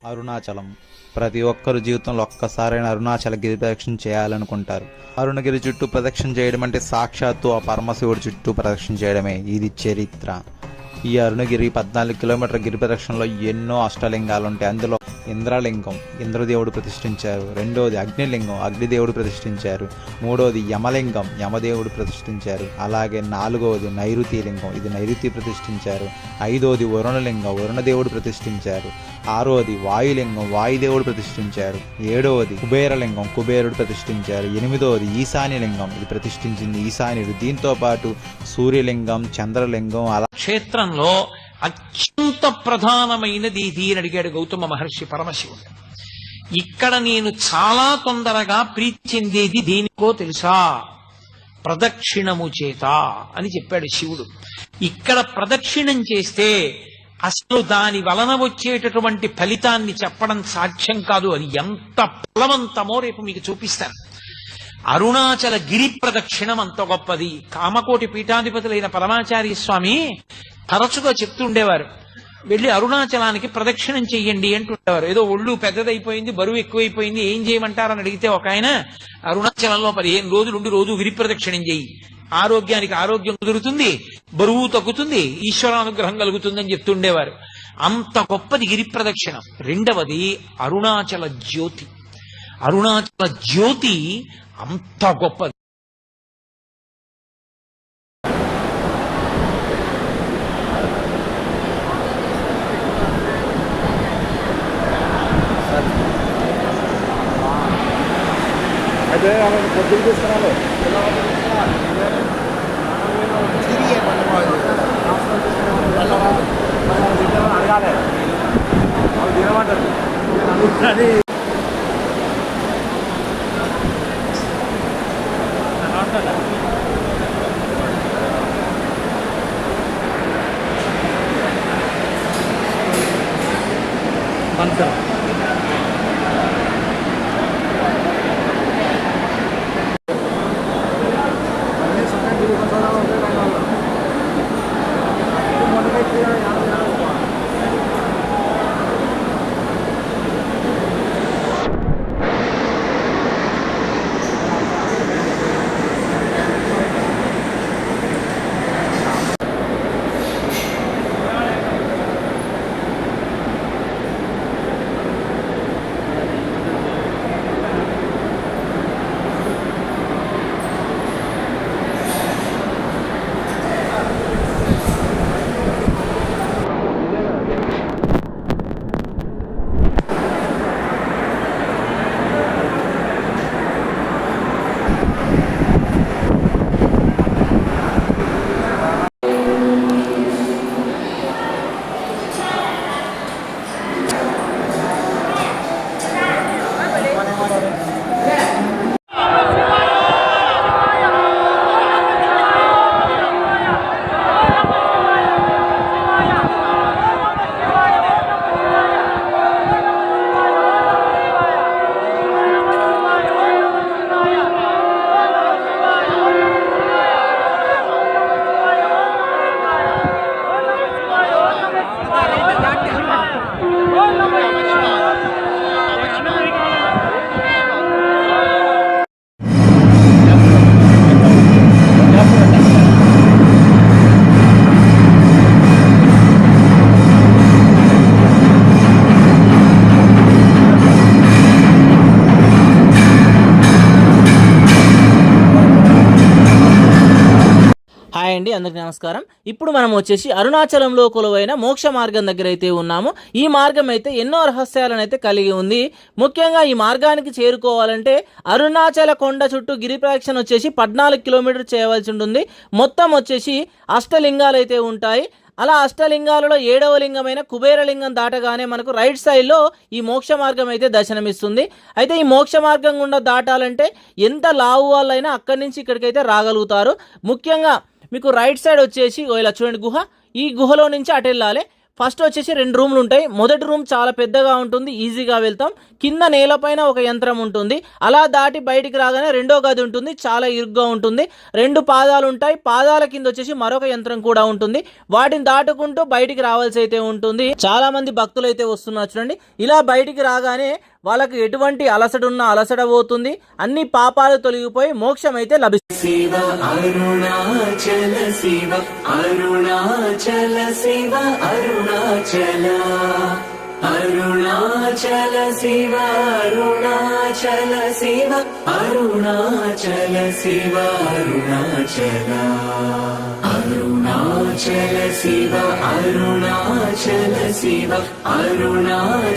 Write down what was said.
అరుణాచలం. ప్రతి ఒక్కరు జీవితంలో ఒక్కసారైనా అరుణాచల గిరి ప్రదక్షిణ చేయాలనుకుంటారు. అరుణగిరి చుట్టూ ప్రదక్షిణ చేయడం అంటే సాక్షాత్తు ఆ పరమశివుడి చుట్టూ ప్రదక్షిణ చేయడమే. ఇది చరిత్ర. ఈ అరుణగిరి 14 కిలోమీటర్ల గిరి ప్రదక్షిణలో ఎన్నో అష్టలింగాలు ఉంటాయి. అందులో ఇంద్రలింగం ఇంద్రదేవుడు ప్రతిష్ఠించారు, రెండోది అగ్నిలింగం అగ్నిదేవుడు ప్రతిష్ఠించారు, మూడోది యమలింగం యమదేవుడు ప్రతిష్ఠించారు, అలాగే నాలుగవది నైరుతి లింగం ఇది నైరుతి ప్రతిష్ఠించారు, ఐదోది వరుణలింగం వరుణదేవుడు ప్రతిష్ఠించారు, ఆరోది వాయులింగం వాయుదేవుడు ప్రతిష్ఠించారు, ఏడవది కుబేరలింగం కుబేరుడు ప్రతిష్ఠించారు, ఎనిమిదవది ఈశాన్యలింగం ఇది ప్రతిష్ఠించింది ఈశాన్యుడు. దీంతో పాటు సూర్యలింగం చంద్రలింగం అలా క్షేత్రంలో అత్యంత ప్రధానమైనది ఇది అని అడిగాడు గౌతమ మహర్షి పరమశివుడు. ఇక్కడ నేను చాలా తొందరగా ప్రీతి చెందేది దేనికో తెలుసా? ప్రదక్షిణము చేత అని చెప్పాడు శివుడు. ఇక్కడ ప్రదక్షిణం చేస్తే అసలు దాని వలన వచ్చేటటువంటి ఫలితాన్ని చెప్పడం సాధ్యం కాదు. అది ఎంత ఫలవంతమో రేపు మీకు చూపిస్తాను. అరుణాచల గిరి ప్రదక్షిణం అంత గొప్పది. కామకోటి పీఠాధిపతులైన పరమాచార్య స్వామి తరచుగా చెప్తుండేవారు, వెళ్ళి అరుణాచలానికి ప్రదక్షిణం చెయ్యండి అంటుండేవారు. ఏదో ఒళ్ళు పెద్దదైపోయింది, బరువు ఎక్కువైపోయింది, ఏం చేయమంటారని అడిగితే ఒక ఆయన, అరుణాచలంలో 15 రోజులు ఉండి రోజు గిరి ప్రదక్షిణం చెయ్యి, ఆరోగ్యానికి ఆరోగ్యం కుదురుతుంది, బరువు తగ్గుతుంది, ఈశ్వరానుగ్రహం కలుగుతుందని చెప్తుండేవారు. అంత గొప్పది గిరి ప్రదక్షిణం. రెండవది అరుణాచల జ్యోతి. అరుణాచల జ్యోతి అంత గొప్పది. అయితే పొద్దులు తీసుకురాలి అడగాలి తినమంటారు. హాయ్ అండి, అందరికీ నమస్కారం. ఇప్పుడు మనం వచ్చేసి అరుణాచలంలో కొలువైన మోక్ష మార్గం దగ్గర అయితే ఉన్నాము. ఈ మార్గం అయితే ఎన్నో రహస్యాలను అయితే కలిగి ఉంది. ముఖ్యంగా ఈ మార్గానికి చేరుకోవాలంటే అరుణాచల కొండ చుట్టూ గిరి ప్రదక్షిణ వచ్చేసి 14 కిలోమీటర్లు చేయవలసి ఉంటుంది. మొత్తం వచ్చేసి అష్టలింగాలు అయితే ఉంటాయి. అలా అష్టలింగాలలో 7వ లింగమైన కుబేరలింగం దాటగానే మనకు రైట్ సైడ్లో ఈ మోక్ష మార్గం అయితే దర్శనమిస్తుంది. అయితే ఈ మోక్ష మార్గం గుండా దాటాలంటే ఎంత లావు వాళ్ళైనా అక్కడి నుంచి ఇక్కడికైతే రాగలుగుతారు. ముఖ్యంగా మీకు రైట్ సైడ్ వచ్చేసి ఇలా చూడండి గుహ, ఈ గుహలో నుంచి అటు వెళ్ళాలి. ఫస్ట్ వచ్చేసి 2 రూమ్లు ఉంటాయి. మొదటి రూమ్ చాలా పెద్దగా ఉంటుంది, ఈజీగా వెళ్తాం. కింద నేలపైన ఒక యంత్రం ఉంటుంది. అలా దాటి బయటికి రాగానే రెండో గది ఉంటుంది, చాలా ఇరుగ్గా ఉంటుంది. 2 పాదాలు ఉంటాయి. పాదాల కింద వచ్చేసి మరొక యంత్రం కూడా ఉంటుంది. వాటిని దాటుకుంటూ బయటికి రావాల్సి అయితే ఉంటుంది. చాలా మంది భక్తులు అయితే వస్తున్నారు చూడండి. ఇలా బయటికి రాగానే వాళ్ళకి ఎటువంటి అలసట ఉన్నా అలసట పోతుంది, అన్ని పాపాలు తొలగిపోయి మోక్షం అయితే లభిస్తుంది. శివ అరుణాచల శివ అరుణాచల శివ అరుణాచల అరుణాచల శివ అరుణాచల శివ అరుణాచల శివ అరుణాచల అరుణాచల శివ అరుణాచల శివ అరుణాచల